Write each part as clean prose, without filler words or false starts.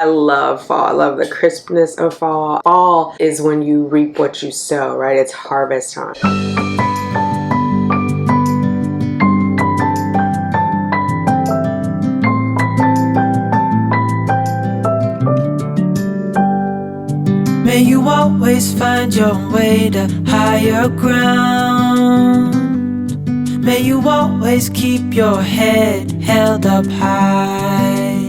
I love fall. I love the crispness of fall. Fall is when you reap what you sow, right? It's harvest time. May you always find your way to higher ground. May you always keep your head held up high.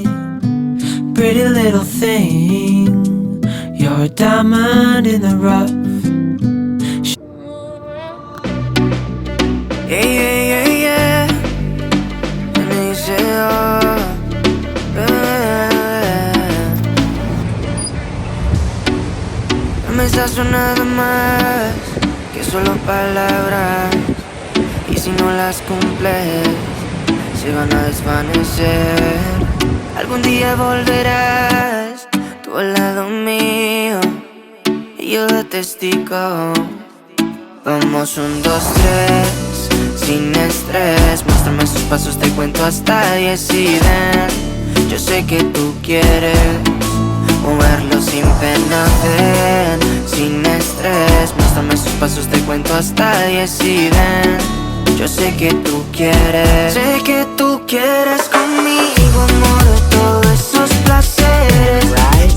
Pretty little thing, you're a diamond in the rough. Yeah, yeah, yeah, yeah. And they say, oh, me está sonando más que solo palabras, y si no las cumples se van a desvanecer. Algún día volverás tú al lado mío y yo de testigo. Vamos 1, 2, 3 sin estrés. Muéstrame sus pasos, te cuento hasta 10 y ven. Yo sé que tú quieres moverlo sin pena, ven, sin estrés. Muéstrame sus pasos, te cuento hasta 10 y ven. Yo sé que tú quieres. Sé que tú quieres conmigo, amor, de todos esos placeres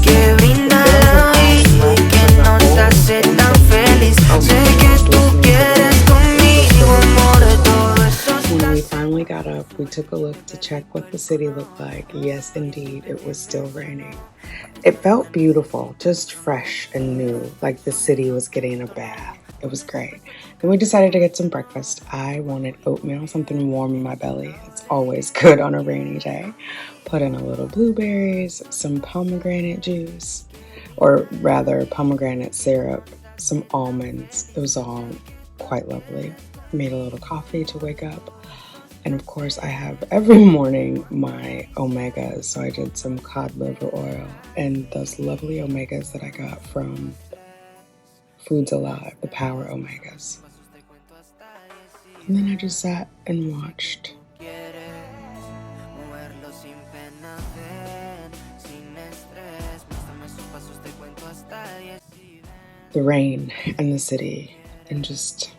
que brinda la vida y que nos hace tan feliz. Sé que tú quieres conmigo, amor, de todos esos placeres. When we finally got up, we took a look to check what the city looked like. Yes, indeed, it was still raining. It felt beautiful, just fresh and new, like the city was getting a bath. It was great. Then we decided to get some breakfast. I wanted oatmeal, something warm in my belly. It's always good on a rainy day. Put in a little blueberries, some pomegranate juice, or rather pomegranate syrup, some almonds. It was all quite lovely. Made a little coffee to wake up. And of course, I have every morning my omegas. So I did some cod liver oil and those lovely omegas that I got from Foods Alive, the Power Omegas. And then I just sat and watched. The rain and the city, and just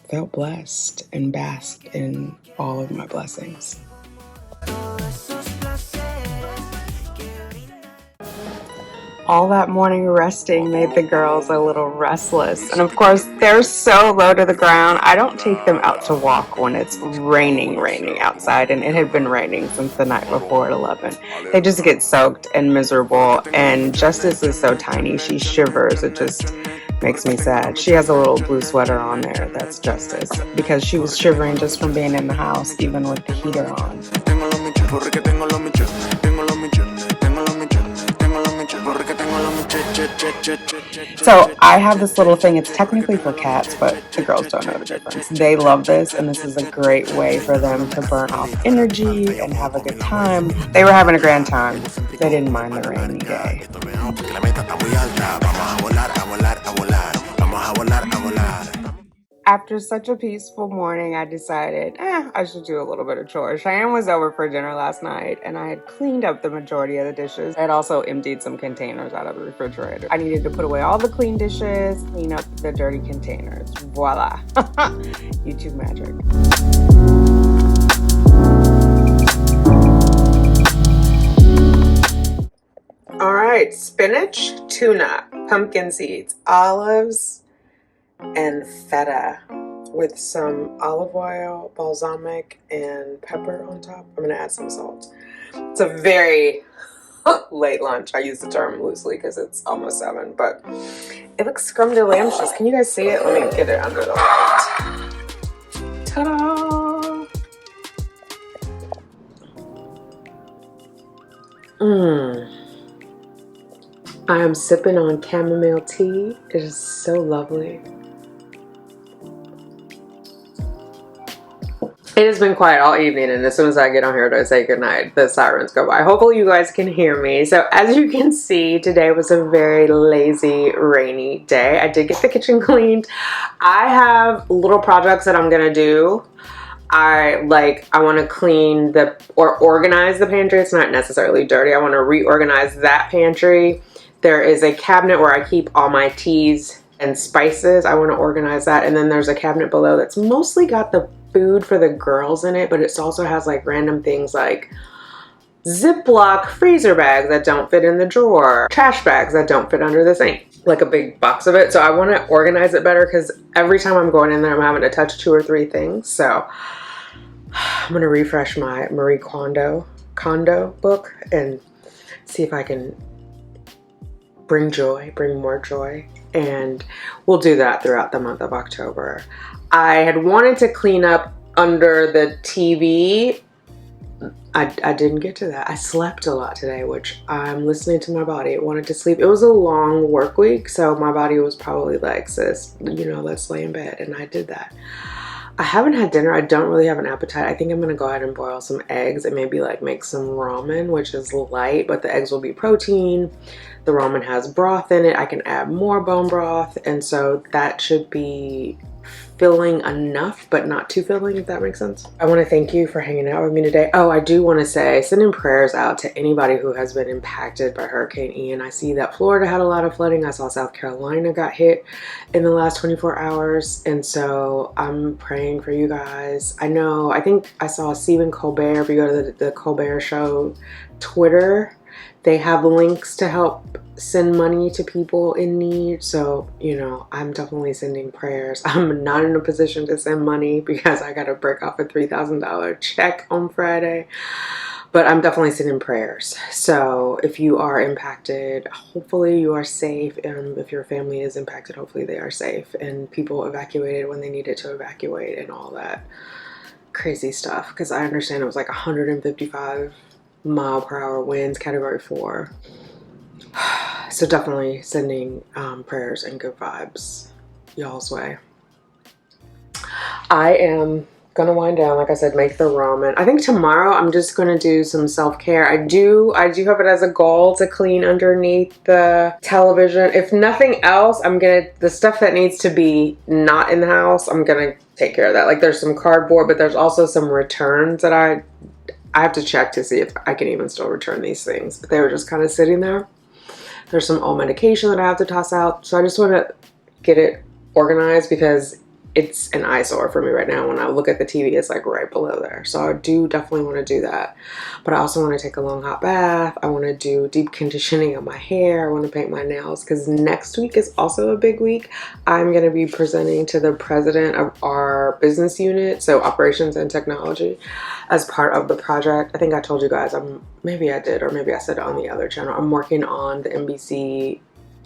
felt blessed and basked in all of my blessings. All that morning resting made the girls a little restless. And of course, they're so low to the ground. I don't take them out to walk when it's raining outside. And it had been raining since the night before at 11. They just get soaked and miserable. And Justice is so tiny. She shivers. It just makes me sad. She has a little blue sweater on there. That's Justice. Because she was shivering just from being in the house, even with the heater on. So I have this little thing. It's technically for cats, but the girls don't know the difference. They love this, and this is a great way for them to burn off energy and have a good time. They were having a grand time. They didn't mind the rainy day. After such a peaceful morning, I decided, I should do a little bit of chores. Cheyenne was over for dinner last night, and I had cleaned up the majority of the dishes. I had also emptied some containers out of the refrigerator. I needed to put away all the clean dishes, clean up the dirty containers. Voila. YouTube magic. All right, spinach, tuna, pumpkin seeds, olives, and feta with some olive oil, balsamic, and pepper on top. I'm gonna add some salt. It's a very late lunch. I use the term loosely because it's almost 7, but it looks scrumdiddlyumptious. Can you guys see it? Let me get it under the light. Ta-da! I am sipping on chamomile tea. It is so lovely. It has been quiet all evening, and as soon as I get on here to say goodnight, the sirens go by. Hopefully you guys can hear me. So as you can see, today was a very lazy, rainy day. I did get the kitchen cleaned. I have little projects that I'm gonna do. I want to clean or organize the pantry. It's not necessarily dirty. I want to reorganize that pantry. There is a cabinet where I keep all my teas and spices. I want to organize that. And then there's a cabinet below that's mostly got the food for the girls in it, but it also has like random things like Ziploc freezer bags that don't fit in the drawer, trash bags that don't fit under the sink, like a big box of it. So I want to organize it better because every time I'm going in there, I'm having to touch 2 or 3 things. So I'm going to refresh my Marie Kondo book and see if I can bring more joy. And we'll do that throughout the month of October. I had wanted to clean up under the TV. I didn't get to that. I slept a lot today, which I'm listening to my body. It wanted to sleep. It was a long work week, so my body was probably like, sis, you know, let's lay in bed. And I did that. I haven't had dinner. I don't really have an appetite. I think I'm going to go ahead and boil some eggs and maybe like make some ramen, which is light, but the eggs will be protein. The ramen has broth in it. I can add more bone broth. And so that should be filling enough, but not too filling, if that makes sense. I want to thank you for hanging out with me today. Oh, I do want to say, sending prayers out to anybody who has been impacted by Hurricane Ian. I see that Florida had a lot of flooding. I saw South Carolina got hit in the last 24 hours. And so I'm praying for you guys. I think I saw Stephen Colbert, if you go to the Colbert Show Twitter, they have links to help send money to people in need. So, you know, I'm definitely sending prayers. I'm not in a position to send money because I got to break off a $3,000 check on Friday, but I'm definitely sending prayers. So if you are impacted, hopefully you are safe. And if your family is impacted, hopefully they are safe and people evacuated when they needed to evacuate and all that crazy stuff. Because I understand it was like 155-mile-per-hour winds, category 4. So definitely sending prayers and good vibes y'all's way. I am gonna wind down, like I said, make the ramen. I think tomorrow I'm just gonna do some self-care. I do have it as a goal to clean underneath the television. If nothing else, the stuff that needs to be not in the house, I'm gonna take care of that. Like there's some cardboard, but there's also some returns that I have to check to see if I can even still return these things. But they were just kind of sitting there. There's some old medication that I have to toss out. So I just want to get it organized because it's an eyesore for me right now. When I look at the TV, it's like right below there. So I do definitely want to do that. But I also want to take a long hot bath. I want to do deep conditioning of my hair. I want to paint my nails because next week is also a big week. I'm going to be presenting to the president of our business unit, so operations and technology, as part of the project. I think I told you guys, maybe I did, or maybe I said it on the other channel. I'm working on the NBC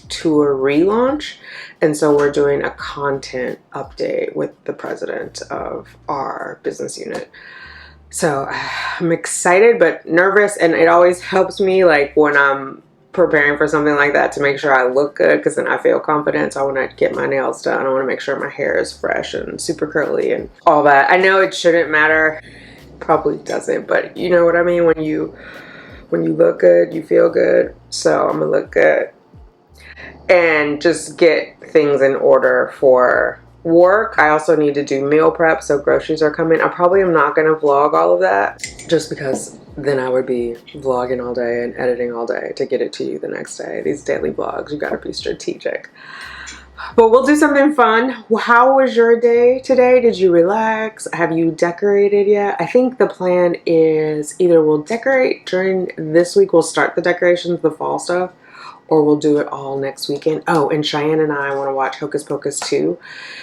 tour relaunch, and so we're doing a content update with the president of our business unit. So I'm excited but nervous, and it always helps me like when I'm preparing for something like that to make sure I look good, because then I feel confident. So I want to get my nails done. I want to make sure my hair is fresh and super curly and all that. I know it shouldn't matter, probably doesn't, but you know what I mean. When you look good, you feel good. So I'm gonna look good and just get things in order for work. I also need to do meal prep, so groceries are coming. I probably am not going to vlog all of that just because then I would be vlogging all day and editing all day to get it to you the next day. These daily vlogs, you got to be strategic. But we'll do something fun. How was your day today? Did you relax? Have you decorated yet? I think the plan is either we'll decorate during this week, we'll start the decorations, the fall stuff, or we'll do it all next weekend. Oh, and Cheyenne and I want to watch Hocus Pocus 2.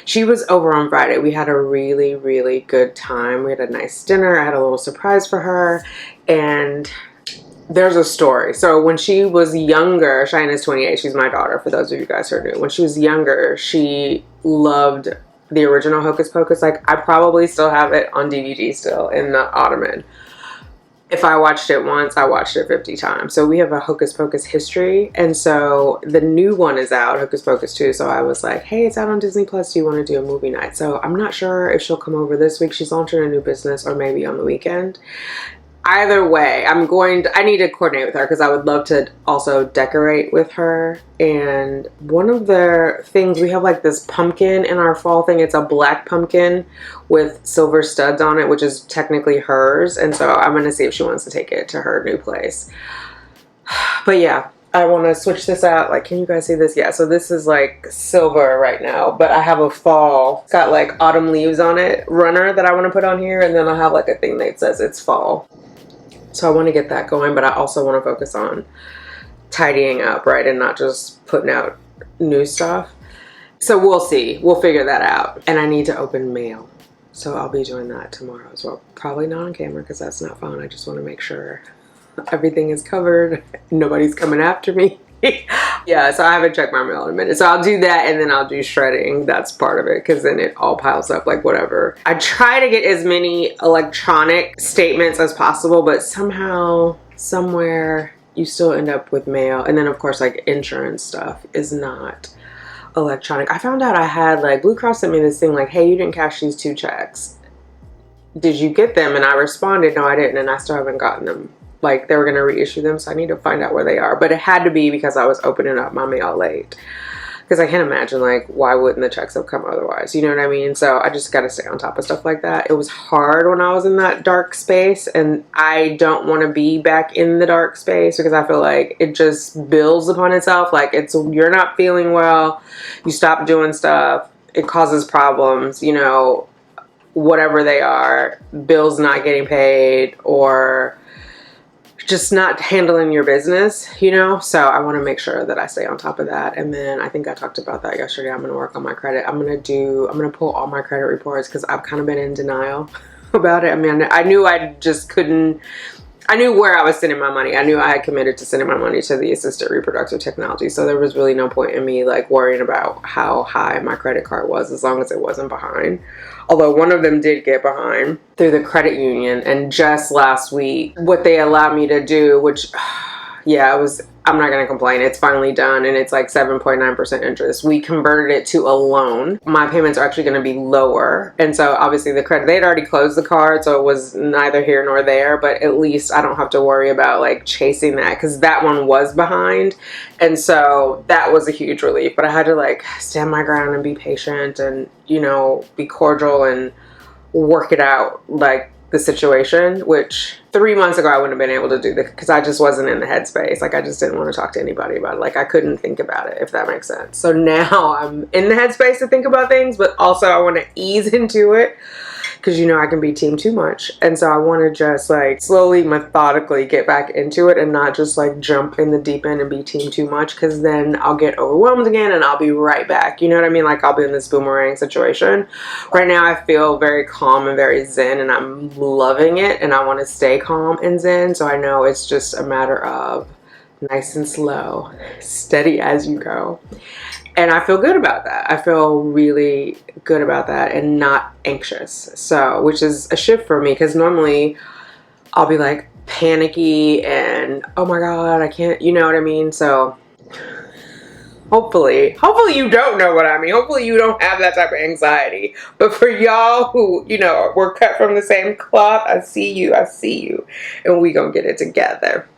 She was over on Friday. We had a really, really good time. We had a nice dinner. I had a little surprise for her. And there's a story. So when she was younger, Cheyenne is 28. She's my daughter, for those of you guys who are new. When she was younger, she loved the original Hocus Pocus. Like, I probably still have it on DVD still in the ottoman. If I watched it once, I watched it 50 times. So we have a Hocus Pocus history. And so the new one is out, Hocus Pocus 2. So I was like, hey, it's out on Disney Plus. Do you want to do a movie night? So I'm not sure if she'll come over this week. She's launching a new business, or maybe on the weekend. either way, I need to coordinate with her because I would love to also decorate with her. And one of the things, we have like this pumpkin in our fall thing. It's a black pumpkin with silver studs on it, which is technically hers. And so I'm going to see if she wants to take it to her new place. But yeah, I want to switch this out. Like, can you guys see this? Yeah, so this is like silver right now, but I have a fall. It's got like autumn leaves on it, runner that I want to put on here. And then I have like a thing that says it's fall. So I want to get that going, but I also want to focus on tidying up, right? And not just putting out new stuff. So we'll see. We'll figure that out. And I need to open mail. So I'll be doing that tomorrow as well. Probably not on camera because that's not fun. I just want to make sure everything is covered. Nobody's coming after me. Yeah, so I haven't checked my mail in a minute. So I'll do that and then I'll do shredding. That's part of it because then it all piles up like whatever. I try to get as many electronic statements as possible, but somehow, somewhere, you still end up with mail. And then of course like insurance stuff is not electronic. I found out I had like, Blue Cross sent me this thing like, hey, you didn't cash these 2 checks. Did you get them? And I responded, no, I didn't. And I still haven't gotten them. Like they were going to reissue them, so I need to find out where they are. But it had to be because I was opening up my mail late. Because I can't imagine, like, why wouldn't the checks have come otherwise? You know what I mean? So I just got to stay on top of stuff like that. It was hard when I was in that dark space, and I don't want to be back in the dark space because I feel like it just builds upon itself. Like you're not feeling well, you stop doing stuff, it causes problems, you know, whatever they are, bills not getting paid or just not handling your business, you know? So I want to make sure that I stay on top of that. And then I think I talked about that yesterday. I'm going to work on my credit. I'm going to pull all my credit reports because I've kind of been in denial about it. I mean, I knew I just couldn't, I knew where I was sending my money. I knew I had committed to sending my money to the assisted reproductive technology. So there was really no point in me like worrying about how high my credit card was as long as it wasn't behind. Although one of them did get behind through the credit union. And just last week, what they allowed me to do, which, yeah, I'm not going to complain. It's finally done and it's like 7.9% interest. We converted it to a loan. My payments are actually going to be lower. And so obviously the credit, they had already closed the card. So it was neither here nor there, but at least I don't have to worry about like chasing that because that one was behind. And so that was a huge relief, but I had to like stand my ground and be patient and, you know, be cordial and work it out like the situation, which 3 months ago I wouldn't have been able to do that because I just wasn't in the headspace. Like I just didn't want to talk to anybody about it. Like I couldn't think about it, if that makes sense. So now I'm in the headspace to think about things, but also I want to ease into it because, you know, I can be team too much. And so I want to just like slowly, methodically get back into it and not just like jump in the deep end and be team too much because then I'll get overwhelmed again and I'll be right back. You know what I mean? Like I'll be in this boomerang situation. Right now I feel very calm and very zen and I'm loving it and I want to stay calm and zen. So I know it's just a matter of nice and slow, steady as you go. And I feel good about that. I feel really good about that and not anxious. So, which is a shift for me because normally I'll be like panicky and oh my God, I can't, you know what I mean? So hopefully you don't know what I mean. Hopefully you don't have that type of anxiety. But for y'all who, you know, we're cut from the same cloth, I see you. And we gonna get it together.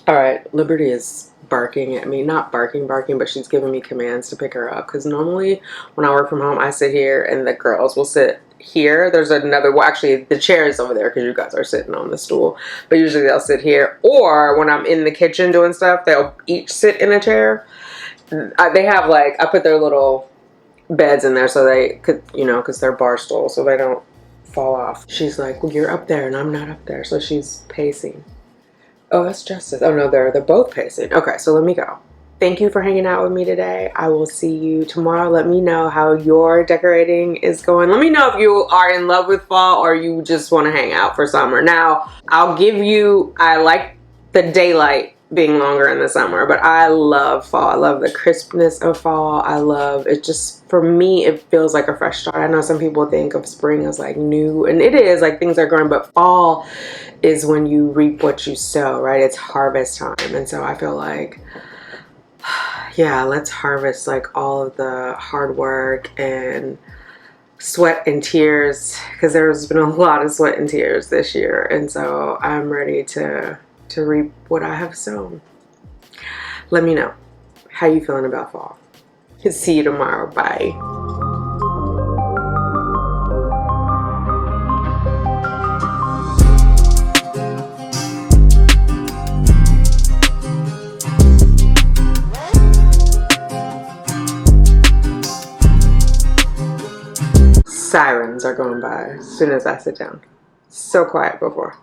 All right, Liberty is barking at me, not barking, but she's giving me commands to pick her up because normally when I work from home I sit here and the girls will sit here. There's another, well actually the chair is over there because you guys are sitting on the stool, but usually they'll sit here, or when I'm in the kitchen doing stuff they'll each sit in a chair. They have like, I put their little beds in there so they could, you know, because they're bar stools so they don't fall off. She's like, well, you're up there and I'm not up there, so she's pacing. Oh, that's Justice. Oh, no, they're both pacing. Okay, so let me go. Thank you for hanging out with me today. I will see you tomorrow. Let me know how your decorating is going. Let me know if you are in love with fall or you just want to hang out for summer. Now, I'll give you, I like the daylight being longer in the summer, but I love fall. I love the crispness of fall. I love it. Just for me, it feels like a fresh start. I know some people think of spring as like new, and it is, like things are growing, but fall is when you reap what you sow, right? It's harvest time. And so I feel like, yeah, let's harvest like all of the hard work and sweat and tears, because there's been a lot of sweat and tears this year, and so I'm ready to reap what I have sown. Let me know how you feeling about fall. See you tomorrow. Bye. Sirens are going by as soon as I sit down. So quiet before.